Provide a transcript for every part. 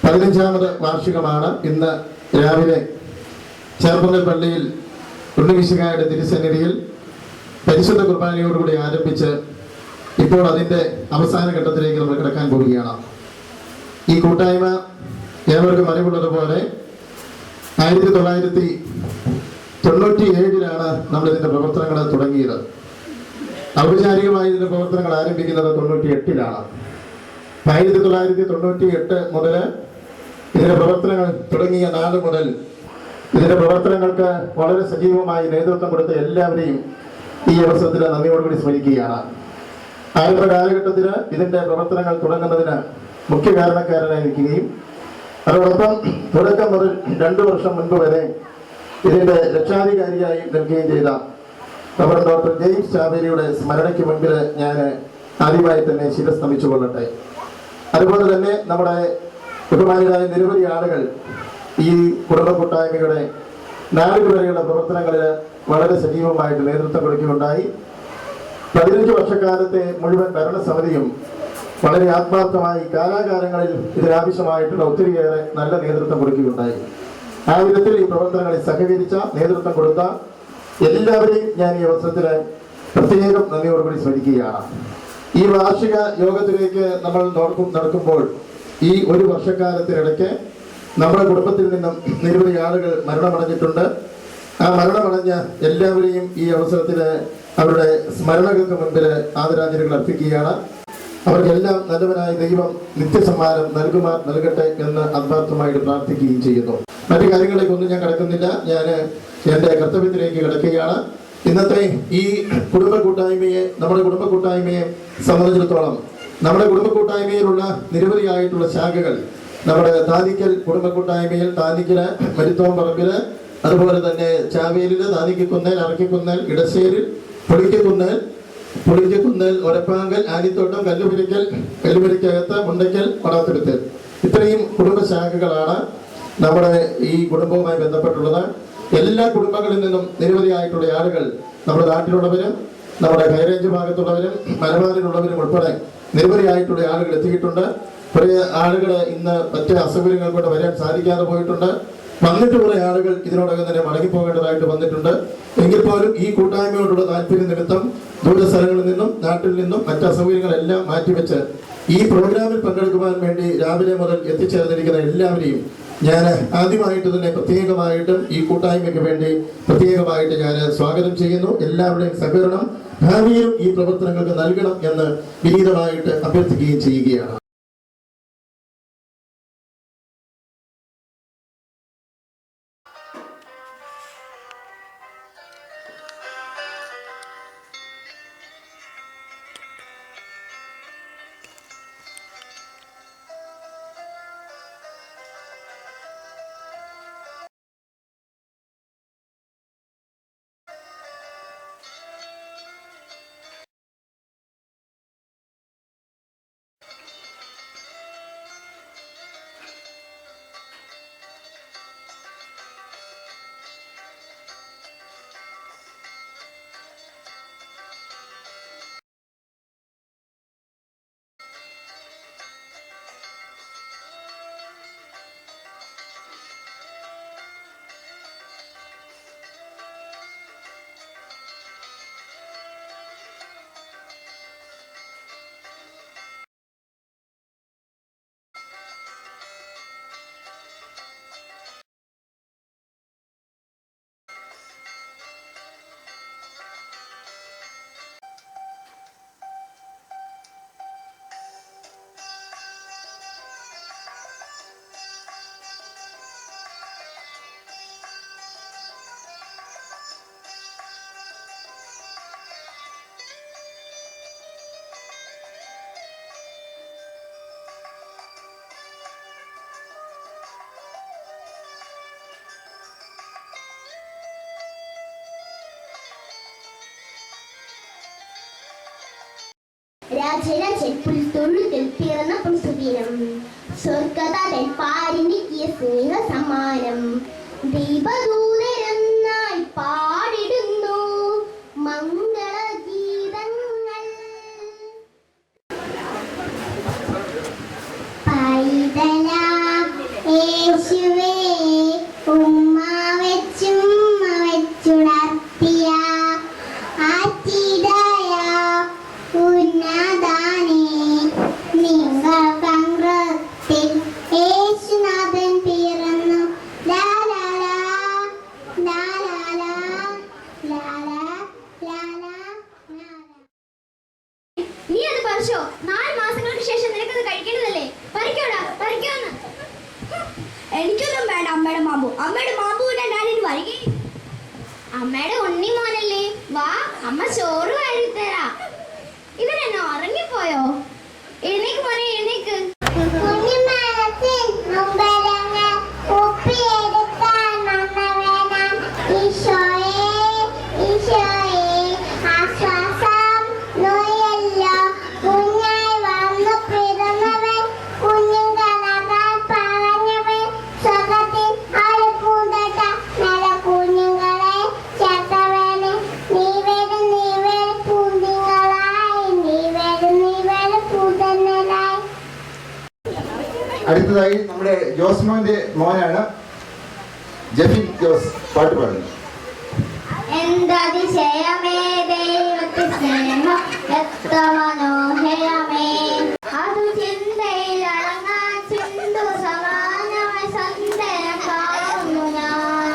15ാമത് വാർഷികമാണ്. ഇന്ന് രാവിലെ ചേർപ്പങ്കൽ പള്ളിയിൽ ഉണ്ണിമിശിഹായുടെ തിരുസന്നിധിയിൽ പരിശുദ്ധ കുർബാനയോടുകൂടി ആരംഭിച്ച് ഇപ്പോൾ അതിൻ്റെ അവസാന ഘട്ടത്തിലേക്ക് നമ്മൾ കിടക്കാൻ പോവുകയാണ്. ഈ കൂട്ടായ്മ ഏവർക്കും അറിവുള്ളതുപോലെ 1997 നമ്മളിതിൻ്റെ പ്രവർത്തനങ്ങൾ തുടങ്ങിയത്. ഔപചാരികമായി ഇതിൻ്റെ പ്രവർത്തനങ്ങൾ ആരംഭിക്കുന്നത് 98 1998 മുതൽ ഇതിൻ്റെ പ്രവർത്തനങ്ങൾ തുടങ്ങിയ നാൾ മുതൽ ഇതിൻ്റെ പ്രവർത്തനങ്ങൾക്ക് വളരെ സജീവമായി നേതൃത്വം കൊടുത്ത എല്ലാവരെയും ഈ അവസരത്തിൽ നന്ദിയോടുകൂടി സ്മരിക്കുകയാണ്. ആരംഭ കാലഘട്ടത്തിൽ ഇതിൻ്റെ പ്രവർത്തനങ്ങൾ തുടങ്ങുന്നതിന് മുഖ്യ കാരണക്കാരനായിരിക്കുകയും അതോടൊപ്പം തുടക്കം മുതൽ 2 വർഷം മുൻപ് വരെ ഇതിൻ്റെ രക്ഷാധികാരിയായി നിൽക്കുകയും ചെയ്ത ഡോക്ടർ ജെയിംസ് ചാവേരിയുടെ സ്മരണയ്ക്ക് മുൻപിൽ ഞാൻ ആദ്യമായി തന്നെ ശിരസ് നമിച്ചു കൊള്ളട്ടെ. അതുപോലെ തന്നെ നമ്മുടെ ബഹുമാനികളായ നിരവധി ആളുകൾ ഈ കുടുംബ കൂട്ടായ്മയുടെ നാളിതുവരെയുള്ള പ്രവർത്തനങ്ങളിൽ വളരെ സജീവമായിട്ട് നേതൃത്വം കൊടുക്കുകയുണ്ടായി. 15 വർഷക്കാലത്തെ മുഴുവൻ ഭരണസമിതിയും വളരെ ആത്മാർത്ഥമായി കാലാകാലങ്ങളിൽ ഇതിനാവശ്യമായിട്ടുള്ള ഒത്തിരിയേറെ നല്ല നേതൃത്വം കൊടുക്കുകയുണ്ടായി. ആ വിധത്തിൽ ഈ പ്രവർത്തനങ്ങളിൽ സഹകരിച്ച നേതൃത്വം കൊടുത്ത എല്ലാവരെയും ഞാൻ ഈ അവസരത്തിൽ പ്രത്യേകം നന്ദിയോടുകൂടി സ്മരിക്കുകയാണ്. ഈ വാർഷിക യോഗത്തിലേക്ക് നമ്മൾ നടക്കുമ്പോൾ ഈ ഒരു വർഷക്കാലത്തിനിടയ്ക്ക് നമ്മുടെ കുടുംബത്തിൽ നിന്നും നിരവധി ആളുകൾ മരണമടഞ്ഞിട്ടുണ്ട്. ആ മരണമടഞ്ഞ എല്ലാവരെയും ഈ അവസരത്തിൽ അവരുടെ സ്മരണകൾക്ക് മുൻപിൽ ആദരാഞ്ജലികൾ അർപ്പിക്കുകയാണ്. അവർക്കെല്ലാം നല്ലവനായ ദൈവം നിത്യസമ്മാനം നൽകട്ടെ എന്ന് ആത്മാർത്ഥമായിട്ട് പ്രാർത്ഥിക്കുകയും ചെയ്യുന്നു. മറ്റു കാര്യങ്ങളിലേക്കൊന്നും ഞാൻ കിടക്കുന്നില്ല. ഞാൻ എൻ്റെ കർത്തവ്യത്തിലേക്ക് കിടക്കുകയാണ്. ഇന്നത്തെ ഈ കുടുംബ കൂട്ടായ്മയെ സംബന്ധിച്ചിടത്തോളം നമ്മുടെ കുടുംബ കൂട്ടായ്മയിലുള്ള നിരവധിയായിട്ടുള്ള ശാഖകൾ നമ്മുടെ താനിക്കൽ കുടുംബ കൂട്ടായ്മയിൽ താനിക്കല്, മരുത്തോമ്പറമ്പില്, അതുപോലെ തന്നെ ചാവേലില്, താനിക്കുന്നേൽ, അറക്കിക്കുന്നേൽ, ഇടശ്ശേരിൽ, പുളിക്കക്കുന്നേൽ, ഒരപ്പാങ്കൽ, ആനിത്തോട്ടം, കല്ലുപുരയ്ക്കകത്ത്, മുണ്ടയ്ക്കൽ, പടാത്തുരുത്ത്, ഇത്രയും കുടുംബശാഖകളാണ് നമ്മുടെ ഈ കുടുംബവുമായി ബന്ധപ്പെട്ടുള്ളത്. എല്ലാ കുടുംബങ്ങളിൽ നിന്നും നിരവധിയായിട്ടുള്ള ആളുകൾ നമ്മുടെ നാട്ടിലുള്ളവരും നമ്മുടെ ഹൈറേഞ്ച് ഭാഗത്തുള്ളവരും മലബാറിലുള്ളവരും ഉൾപ്പെടെ നിരവധിയായിട്ടുള്ള ആളുകൾ എത്തിയിട്ടുണ്ട്. കുറേ ആളുകൾ ഇന്ന് മറ്റ് അസൗകര്യങ്ങൾ കൊണ്ട് വരാൻ സാധിക്കാതെ പോയിട്ടുണ്ട്. വന്നിട്ട് കുറേ ആളുകൾ ഇതിനോടകം തന്നെ മടങ്ങിപ്പോകേണ്ടതായിട്ട് വന്നിട്ടുണ്ട്. എങ്കിൽ പോലും ഈ കൂട്ടായ്മയോടുള്ള താല്പര്യ നിമിത്തം ദൂരസ്ഥലങ്ങളിൽ നിന്നും നാട്ടിൽ നിന്നും മറ്റ് അസൗകര്യങ്ങളെല്ലാം മാറ്റിവെച്ച് ഈ പ്രോഗ്രാമിൽ പങ്കെടുക്കുവാൻ വേണ്ടി രാവിലെ മുതൽ എത്തിച്ചേർന്നിരിക്കുന്ന എല്ലാവരെയും ഞാൻ ആദ്യമായിട്ട് തന്നെ പ്രത്യേകമായിട്ടും ഈ കൂട്ടായ്മയ്ക്ക് വേണ്ടി പ്രത്യേകമായിട്ട് ഞാൻ സ്വാഗതം ചെയ്യുന്നു. എല്ലാവരുടെയും സഹകരണം ഭാവിയിലും ഈ പ്രവർത്തനങ്ങൾക്ക് നൽകണം എന്ന് വിനീതമായിട്ട് അഭ്യർത്ഥിക്കുകയും ചെയ്യുകയാണ്. രാജരാജൻ പുൽത്തൊഴുത്തിൽ പിറന്നപ്പോൾ സുദിനം സ്വർഗതാതൻ പാരിനിക്കിയ സ്നേഹ സമ്മാനം ദൈവദൂതരെന്നായി പാടിടുന്നു മംഗളഗീതങ്ങൾ. പൈതലാം എനിക്കൊന്നും വേണ്ട അമ്മയുടെ മാമ്പു. അമ്മയുടെ മാമ്പു ഞാൻ ഇനി വൈകി. അമ്മയുടെ ഉണ്ണി മോനല്ലേ, വാ അമ്മ ചോറ് വാരിത്തരാ. ഇവരെന്നെ ഉറങ്ങിപ്പോയോ? എഴുന്നേക്ക് മോനെ, എഴുന്നേക്ക്. അടുത്തതായി നമ്മുടെ ജോസ്മോന്റെ മോനാണ് ജെഫിൻ ജോസ് പാട്ട് പാടുന്നു. എന്തതിശയമേ ദൈവത്തെ സ്നേഹം എത്ര മനോഹരമേ, അതു ചിന്തയിൽ അടങ്ങാൻ ചിന്തു സമാനമായി സന്ധ്യം കാണുന്നു ഞാൻ.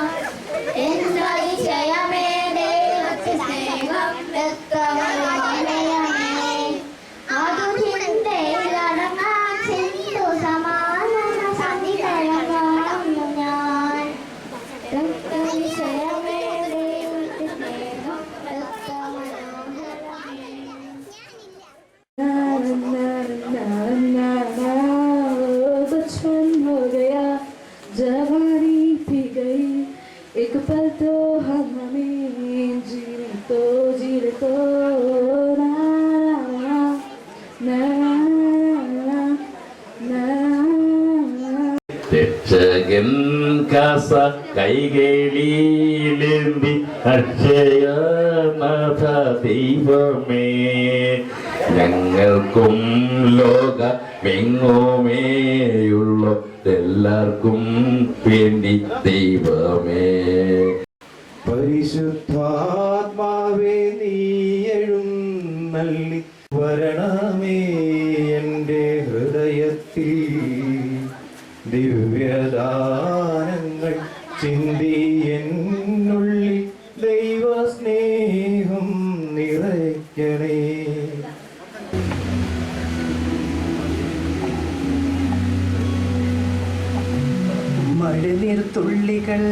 എന്തതിശയമേ ദൈവത്തെ സ്നേഹം എത്ര മനോഹരമേ, അതു ചിന്തയിൽ അടങ്ങാൻ ചിന്തു സമാനമായി സന്ധ്യം കാണുന്നു ഞാൻ. എന്തതിശയമേ बचपन हो गया, जवानी पी गई, एक पल तो हम हमें जीने तो ना ना ना രക്ഷകൻ കാസ കൈകളിലേന്തി അക്ഷയനാഥ ദൈവമേ, ഞങ്ങൾക്കും ലോകമെങ്ങുമേയുള്ള എല്ലാവർക്കും വേണ്ടി ദൈവമേ. പരിശുദ്ധാത്മാവേ നീ എഴുന്നള്ളി വരണമേ എൻ്റെ ഹൃദയത്തിൽ, ദിവ്യദാനങ്ങൾ ചിന്തി എന്നുള്ളിൽ ദൈവസ്നേഹം നിറയ്ക്കണേ. മഴനീർത്തുള്ളികൾ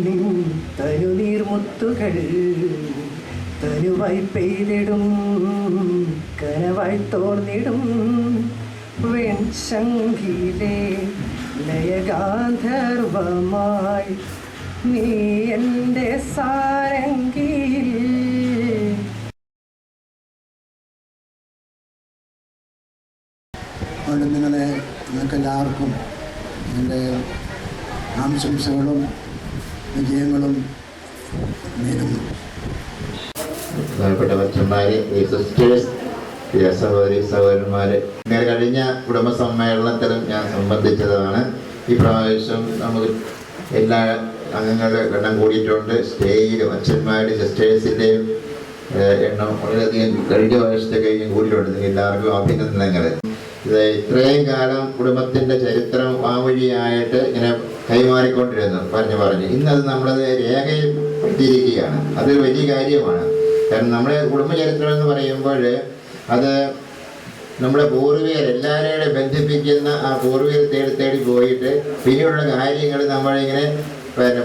നിൻ തനുനീർമുത്തുകൾ തനുവായി പെയ്തിടും, കനവായി തോർന്നിടും വെൺശങ്കിലെ ലയഗാന്ധർവമായി നീ എൻ്റെ സാരംഗിയിൽ. നിങ്ങൾക്കെല്ലാവർക്കും എൻ്റെ ആശംസകളും വിജയങ്ങളും നേരുന്നു. ബഹുമാനപ്പെട്ട അച്ഛന്മാരെ, ഈ സിസ്റ്റേഴ്സ്, പ്രിയ സഹോദരി സഹോദരന്മാരെ, ഇങ്ങനെ കഴിഞ്ഞ കുടുംബസമ്മേളനത്തിലും ഞാൻ സംബന്ധിച്ചതാണ്. ഈ പ്രാവശ്യം നമുക്ക് എല്ലാ അംഗങ്ങളുടെ എണ്ണം കൂടിയിട്ടുണ്ട്. സ്റ്റേജിലും അച്ഛന്മാരുടെയും സിസ്റ്റേഴ്സിൻ്റെയും എണ്ണം വളരെയധികം കഴിഞ്ഞ വർഷത്തെ കഴിഞ്ഞ് കൂടിയിട്ടുണ്ട്. എല്ലാവർക്കും അഭിനന്ദനങ്ങൾ. ഇത് ഇത്രയും കാലം കുടുംബത്തിൻ്റെ ചരിത്രം വാമൊഴിയായിട്ട് ഇങ്ങനെ കൈമാറിക്കൊണ്ടിരുന്നു പറഞ്ഞ് ഇന്നത് നമ്മളത് രേഖയിൽ പെട്ടിരിക്കുകയാണ്. അതൊരു വലിയ കാര്യമാണ്. കാരണം നമ്മുടെ കുടുംബചരിത്രം എന്ന് പറയുമ്പോൾ അത് നമ്മുടെ പൂർവികർ എല്ലാവരെയും ബന്ധിപ്പിക്കുന്ന ആ പൂർവികർ തേടി പോയിട്ട് പിന്നെയുള്ള കാര്യങ്ങൾ നമ്മളിങ്ങനെ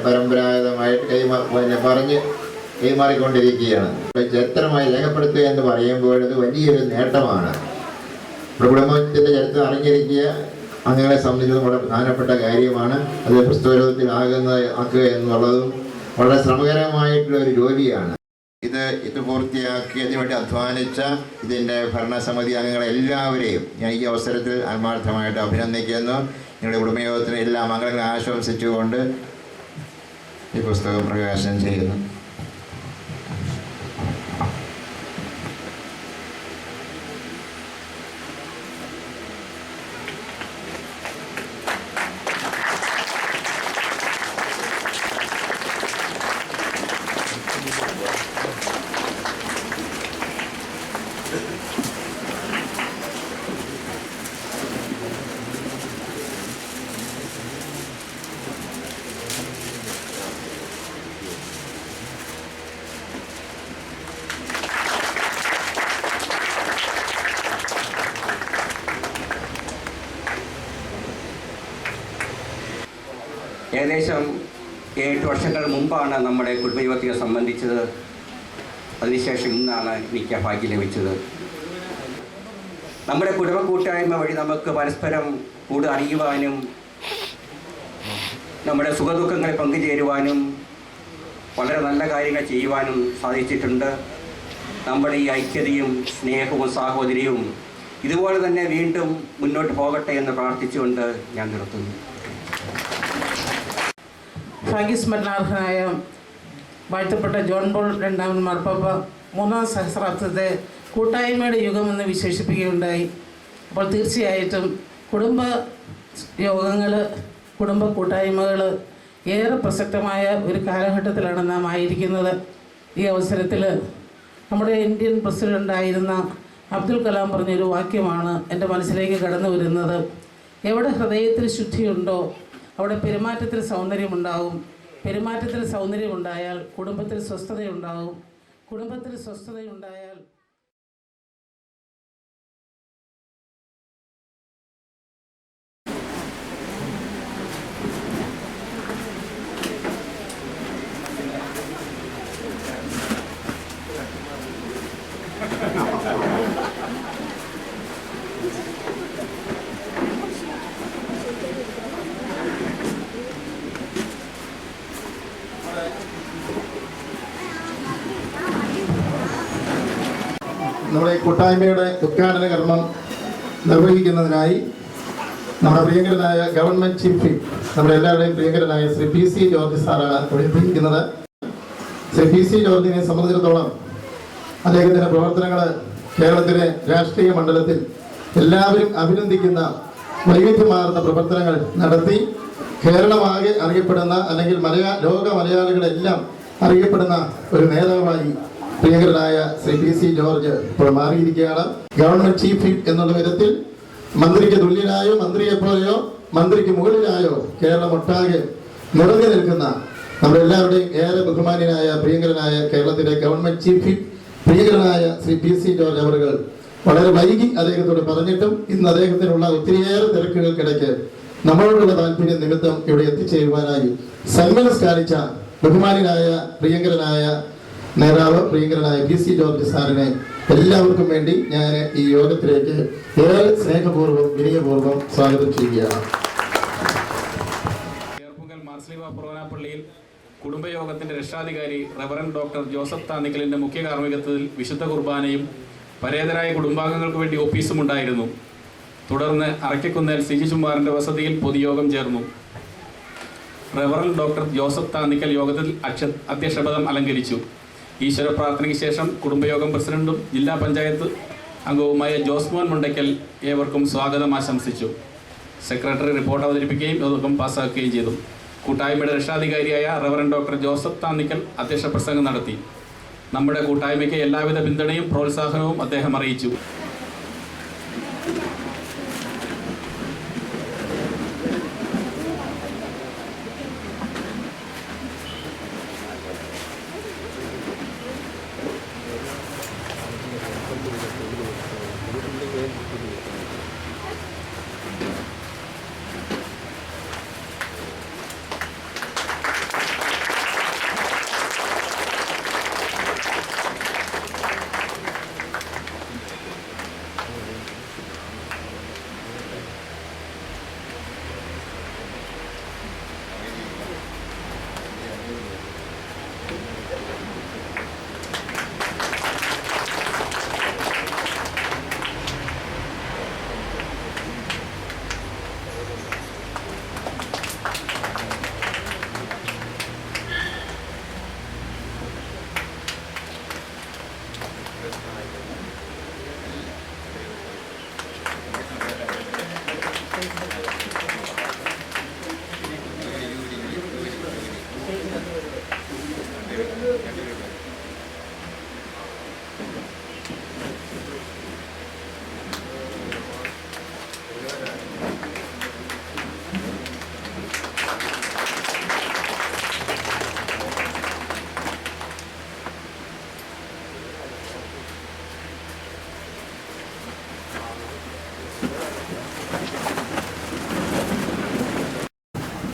പരമ്പരാഗതമായിട്ട് കൈമാറിക്കൊണ്ടിരിക്കുകയാണ്. ചരിത്രമായി രേഖപ്പെടുത്തുക എന്ന് പറയുമ്പോൾ അത് വലിയൊരു നേട്ടമാണ്. കുടുംബത്തിൻ്റെ ചരിത്രം അറിഞ്ഞിരിക്കുക അംഗങ്ങളെ സംബന്ധിച്ച് വളരെ പ്രധാനപ്പെട്ട കാര്യമാണ്. അത് ആക്കുക എന്നുള്ളതും വളരെ ശ്രമകരമായിട്ടുള്ള ഒരു ജോലിയാണ്. ഇത് പൂർത്തിയാക്കിയതിനു വേണ്ടി അധ്വാനിച്ച ഇതിൻ്റെ ഭരണസമിതി അംഗങ്ങളെല്ലാവരെയും ഞാൻ ഈ അവസരത്തിൽ ആത്മാർത്ഥമായിട്ട് അഭിനന്ദിക്കുന്നു. നിങ്ങളുടെ കുടുംബയോഗത്തിന് എല്ലാ മംഗളങ്ങളും ആശംസിച്ചുകൊണ്ട് ഈ പുസ്തകം പ്രകാശനം ചെയ്യുന്നു. ഏകദേശം 7 വർഷങ്ങൾ മുമ്പാണ് നമ്മുടെ കുടുംബയോഗത്തെ സംബന്ധിച്ചത്. അതിനുശേഷം ഇന്നാണ് എനിക്ക് ആ ഭാഗ്യം ലഭിച്ചത്. നമ്മുടെ കുടുംബ കൂട്ടായ്മ വഴി നമുക്ക് പരസ്പരം കൂടുതൽ അറിയുവാനും നമ്മുടെ സുഖദുഃഖങ്ങളെ പങ്കുചേരുവാനും വളരെ നല്ല കാര്യങ്ങൾ ചെയ്യുവാനും സാധിച്ചിട്ടുണ്ട്. നമ്മുടെ ഈ ഐക്യതയും സ്നേഹവും സാഹോദര്യവും ഇതുപോലെ തന്നെ വീണ്ടും മുന്നോട്ട് പോകട്ടെ എന്ന് പ്രാർത്ഥിച്ചുകൊണ്ട് ഞാൻ നിർത്തുന്നു. ഭാഗ്യസ്മരണാർഹനായ വാഴ്ത്തപ്പെട്ട ജോൺ പോൾ രണ്ടാമൻ മാർപ്പാപ്പ 3-ാം സഹസ്രാബ്ദത്തെ കൂട്ടായ്മയുടെ യുഗമെന്ന് വിശേഷിപ്പിക്കുകയുണ്ടായി. അപ്പോൾ തീർച്ചയായിട്ടും കുടുംബ യോഗങ്ങൾ, കുടുംബ കൂട്ടായ്മകൾ ഏറെ പ്രസക്തമായ ഒരു കാലഘട്ടത്തിലാണ് നാം ആയിരിക്കുന്നത്. ഈ അവസരത്തിൽ നമ്മുടെ ഇന്ത്യൻ പ്രസിഡൻ്റായിരുന്ന അബ്ദുൽ കലാം പറഞ്ഞൊരു വാക്യമാണ് എൻ്റെ മനസ്സിലേക്ക് കടന്നു വരുന്നത്. എവിടെ ഹൃദയത്തിൽ ശുദ്ധിയുണ്ടോ അവിടെ പെരുമാറ്റത്തിൽ സൗന്ദര്യമുണ്ടാകും. പെരുമാറ്റത്തിൽ സൗന്ദര്യമുണ്ടായാൽ കുടുംബത്തിൽ സ്വസ്ഥതയുണ്ടാകും. കുടുംബത്തിൽ സ്വസ്ഥതയുണ്ടായാൽ നമ്മുടെ കൂട്ടായ്മയുടെ ഉദ്ഘാടന കർമ്മം നിർവഹിക്കുന്നതിനായി നമ്മുടെ പ്രിയങ്കരനായ ഗവൺമെൻറ് ചീഫ് വിപ്പ്, നമ്മുടെ എല്ലാവരുടെയും പ്രിയങ്കരനായ ശ്രീ PC ജോർജ് സാറാണ് ഒഴിപ്പിക്കുന്നത്. ശ്രീ PC ജോർജിനെ സംബന്ധിച്ചിടത്തോളം അദ്ദേഹത്തിൻ്റെ പ്രവർത്തനങ്ങൾ കേരളത്തിലെ രാഷ്ട്രീയ മണ്ഡലത്തിൽ എല്ലാവരും അഭിനന്ദിക്കുന്ന വൈവിധ്യമാർന്ന പ്രവർത്തനങ്ങൾ നടത്തി കേരളമാകെ അറിയപ്പെടുന്ന, അല്ലെങ്കിൽ ലോക മലയാളികളെല്ലാം അറിയപ്പെടുന്ന ഒരു നേതാവായി പ്രിയങ്കരനായ ശ്രീ PC ജോർജ് ഇപ്പോൾ മാറിയിരിക്കുകയാണ്. ഗവൺമെന്റ് ചീഫ് വിപ്പ് എന്നുള്ള വിധത്തിൽ മന്ത്രിക്ക് തുല്യനായോ മന്ത്രിയെപ്പോലെയോ മന്ത്രിക്ക് മുകളിലായോ കേരളമൊട്ടാകെ നിറഞ്ഞു നിൽക്കുന്ന നമ്മുടെ എല്ലാവരുടെയും ഏറെ ബഹുമാന്യനായ പ്രിയങ്കരനായ കേരളത്തിലെ ഗവൺമെന്റ് ചീഫ് വിപ്പ് പ്രിയങ്കരനായ ശ്രീ PC ജോർജ് അവറുകൾ വളരെ വൈകി അദ്ദേഹത്തോട് പറഞ്ഞിട്ടും ഇന്ന് അദ്ദേഹത്തിനുള്ള ഒത്തിരിയേറെ തിരക്കുകൾക്കിടയ്ക്ക് നമ്മളോടുള്ള താല്പര്യം നിമിത്തം ഇവിടെ എത്തിച്ചേരുവാനായി സന്മനസ് കാണിച്ച ബഹുമാന്യനായ പ്രിയങ്കരനായ നേതാവ് പ്രിയങ്കരനായ PC ജോർജ് സാറിനെ എല്ലാവർക്കും വേണ്ടി ഞാൻ ഈ യോഗത്തിലേക്ക് ഏറെ സ്നേഹപൂർവ്വം വിനയപൂർവ്വം സ്വാഗതം ചെയ്യുകയാണ്. ചേർപ്പുങ്കൽ മാർസ്ലീവ പുറവനാപ്പള്ളിയിൽ കുടുംബയോഗത്തിന്റെ രക്ഷാധികാരി റവറൻഡ് ഡോക്ടർ ജോസഫ് താന്നിക്കലിന്റെ മുഖ്യ കാർമ്മികത്വത്തിൽ വിശുദ്ധ കുർബാനയും പരേതരായ കുടുംബാംഗങ്ങൾക്ക് വേണ്ടി ഓഫീസും ഉണ്ടായിരുന്നു. തുടർന്ന് അറയ്ക്കുന്നേൽ CG ചുമ്മാറിന്റെ വസതിയിൽ പൊതുയോഗം ചേർന്നു. റവറൻഡ് ഡോക്ടർ ജോസഫ് താന്നിക്കൽ യോഗത്തിൽ അധ്യക്ഷപദം അലങ്കരിച്ചു. ഈശ്വര പ്രാർത്ഥനയ്ക്ക് ശേഷം കുടുംബയോഗം പ്രസിഡന്റും ജില്ലാ പഞ്ചായത്ത് അംഗവുമായ ജോസ്മോൻ മുണ്ടയ്ക്കൽ ഏവർക്കും സ്വാഗതം ആശംസിച്ചു. സെക്രട്ടറി റിപ്പോർട്ട് അവതരിപ്പിക്കുകയും യോഗം പാസ്സാക്കുകയും ചെയ്തു. കൂട്ടായ്മയുടെ രക്ഷാധികാരിയായ റവറൻഡ് ഡോക്ടർ ജോസഫ് താന്നിക്കൽ അധ്യക്ഷ പ്രസംഗം നടത്തി. നമ്മുടെ കൂട്ടായ്മയ്ക്ക് എല്ലാവിധ പിന്തുണയും പ്രോത്സാഹനവും അദ്ദേഹം അറിയിച്ചു.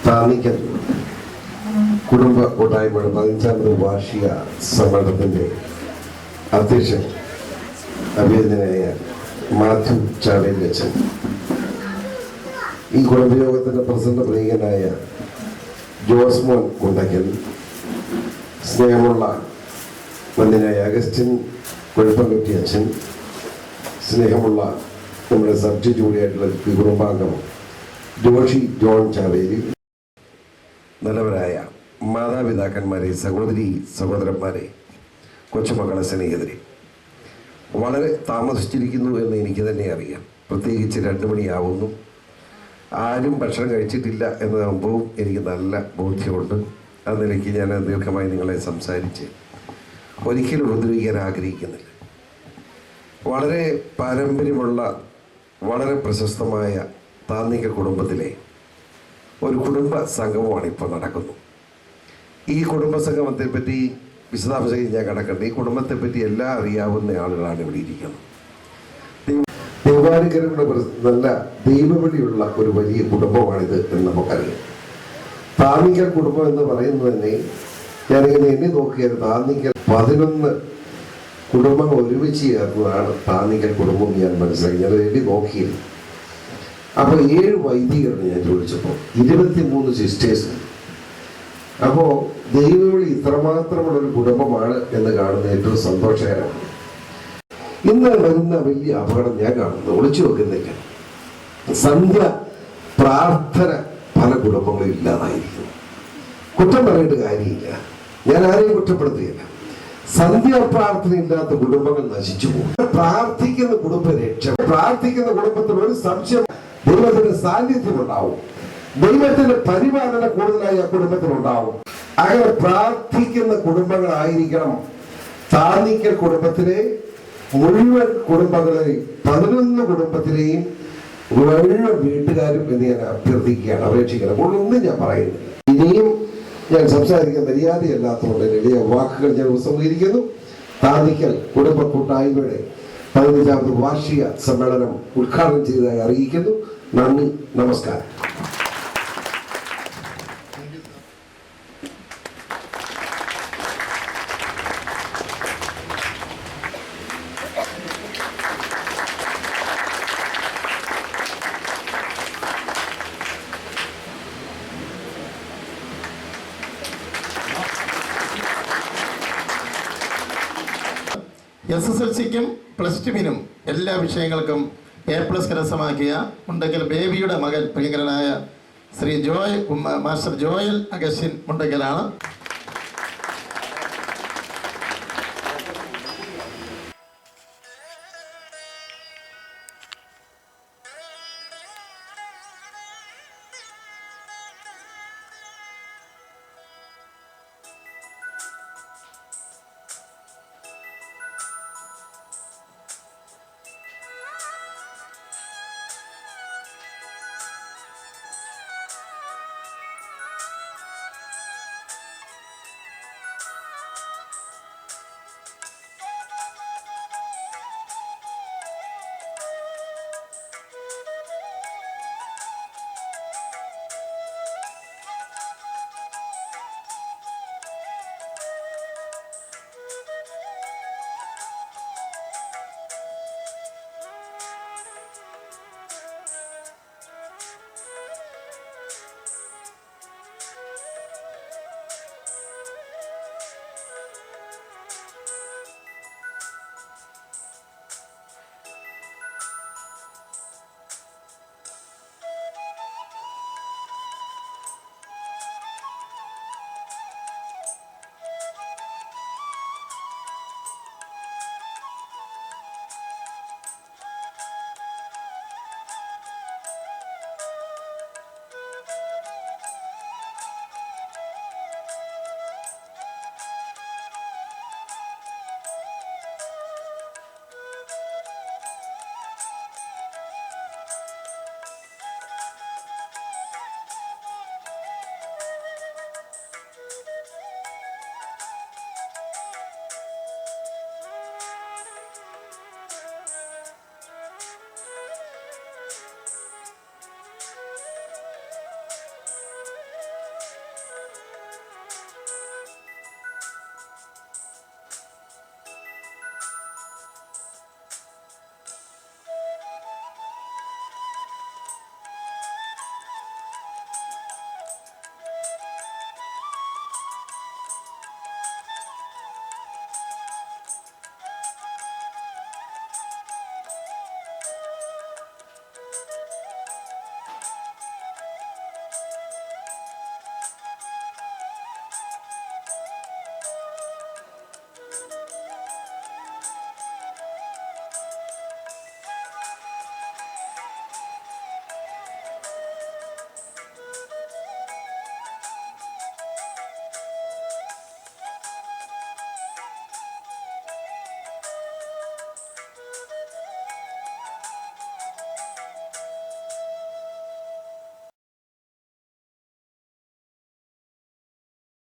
താന്നിക്കൽ കുടുംബ കൂട്ടായ്മയുടെ 15ാമത് വാർഷിക സമ്മേളനത്തിൻ്റെ അധ്യക്ഷൻ അഭിനന്ദനായ മാത്യു ചാവേലച്ചൻ, ഈ കുടുംബയോഗത്തിൻ്റെ പ്രസിഡന്റ് പ്രിയങ്കനായ ജോസ്മോൻ കുണ്ടക്കൽ, സ്നേഹമുള്ള വന്യനായ അഗസ്റ്റിൻ കൊഴുപ്പൻകുറ്റി അച്ഛൻ, സ്നേഹമുള്ള നമ്മുടെ സബ്ജി ജൂലിയായിട്ടുള്ള കുടുംബാംഗം ജോഷി ജോൺ ചാവേരി, നല്ലവരായ മാതാപിതാക്കന്മാരെ, സഹോദരി സഹോദരന്മാരെ, കൊച്ചുമക്കളെ സ്നേഹിതരെ, വളരെ താമസിച്ചിരിക്കുന്നു എന്ന് എനിക്ക് തന്നെ അറിയാം. പ്രത്യേകിച്ച് 2 മണിയാവുന്നു. ആരും ഭക്ഷണം കഴിച്ചിട്ടില്ല എന്ന സംഭവം എനിക്ക് നല്ല ബോധ്യമുണ്ട്. ആ നിലയ്ക്ക് ഞാൻ ദീർഘമായി നിങ്ങളെ സംസാരിച്ച് ഒരിക്കലും ഉപദ്രവിക്കാൻ ആഗ്രഹിക്കുന്നില്ല. വളരെ പാരമ്പര്യമുള്ള വളരെ പ്രശസ്തമായ താന്നിക്കൽ കുടുംബത്തിലെ ഒരു കുടുംബ സംഗമമാണ് ഇപ്പോൾ നടക്കുന്നു. ഈ കുടുംബ സംഗമത്തെപ്പറ്റി വിശദാംശം ഞാൻ കടക്കട്ടെ. ഈ കുടുംബത്തെപ്പറ്റി എല്ലാം അറിയാവുന്ന ആളുകളാണ് ഇവിടെ ഇരിക്കുന്നത്. ദൈവാനുഗ്രഹങ്ങളുടെ നല്ല ദൈവവിളിയുള്ള ഒരു വലിയ കുടുംബമാണിത് എന്ന് നമുക്കറിയാം. താന്നിക്കൽ കുടുംബം എന്ന് പറയുന്നത് തന്നെ ഞാനിങ്ങനെ എണ്ണി നോക്കിയാൽ താന്നിക്കൽ 11 കുടുംബങ്ങൾ ഒരുമിച്ച് ചേർന്നതാണ് താന്നിക്കൽ കുടുംബം. ഞാൻ മനസ്സിലാക്കി, ഞാൻ എണ്ണി നോക്കിയിരുന്നു. അപ്പോൾ 7 വൈദികരാണ് ഞാൻ ചോദിച്ചപ്പോൾ, 23 സിസ്റ്റേഴ്സ്. അപ്പോൾ ദൈവവിളി ഇത്രമാത്രമുള്ളൊരു കുടുംബമാണ് എന്ന് കാണുന്നത് ഏറ്റവും സന്തോഷകരമാണ്. ഇന്ന് വരുന്ന വലിയ അപകടം ഞാൻ കാണുന്നത്, ഒളിച്ചു വെക്കുന്നില്ല, സന്ധ്യ പ്രാർത്ഥന പല കുടുംബങ്ങളും ഇല്ലാതായിരിക്കും. കുറ്റം പറയേണ്ട കാര്യമില്ല, ഞാൻ ആരെയും കുറ്റപ്പെടുത്തുകയില്ല. സന്ധ്യാപ്രാർത്ഥന ഇല്ലാത്ത കുടുംബങ്ങൾ നശിച്ചു പോകും. പ്രാർത്ഥിക്കുന്ന കുടുംബ രക്ഷ, പ്രാർത്ഥിക്കുന്ന കുടുംബത്തിൽ ഒരു സംശയം, ദൈവത്തിന്റെ സാന്നിധ്യം ഉണ്ടാവും, ദൈവത്തിന്റെ പരിപാലന കൂടുതലായി ആ കുടുംബത്തിലുണ്ടാവും. അങ്ങനെ പ്രാർത്ഥിക്കുന്ന കുടുംബങ്ങളായിരിക്കണം താന്നിക്കൽ കുടുംബത്തിലെ മുഴുവൻ കുടുംബങ്ങളെയും 11 കുടുംബത്തിലെയും മുഴുവൻ വീട്ടുകാരും എന്ന് ഞാൻ അഭ്യർത്ഥിക്കുകയാണ്, അപേക്ഷിക്കണം. ഒന്നും ഞാൻ പറയുന്നില്ല. ഇനിയും ഞാൻ സംസാരിക്കാൻ മര്യാദയല്ലാത്തതുകൊണ്ട് വലിയ വാക്കുകൾ ഞാൻ ഉപസംഹരിക്കുന്നു. താന്നിക്കൽ കുടുംബ കൂട്ടായ്മയുടെ 15ാമത് വാർഷിക സമ്മേളനം ഉദ്ഘാടനം ചെയ്തതായി അറിയിക്കുന്നു. നന്ദി, നമസ്കാരം. SSLCക്കും +2-നും എല്ലാ വിഷയങ്ങൾക്കും A+ കരസ്ഥമാക്കിയ മുണ്ടക്കൽ ബേബിയുടെ മകൻ പ്രിയങ്കരനായ ശ്രീ മാസ്റ്റർ ജോയൽ അഗസ്റ്റിൻ മുണ്ടക്കലാണ്.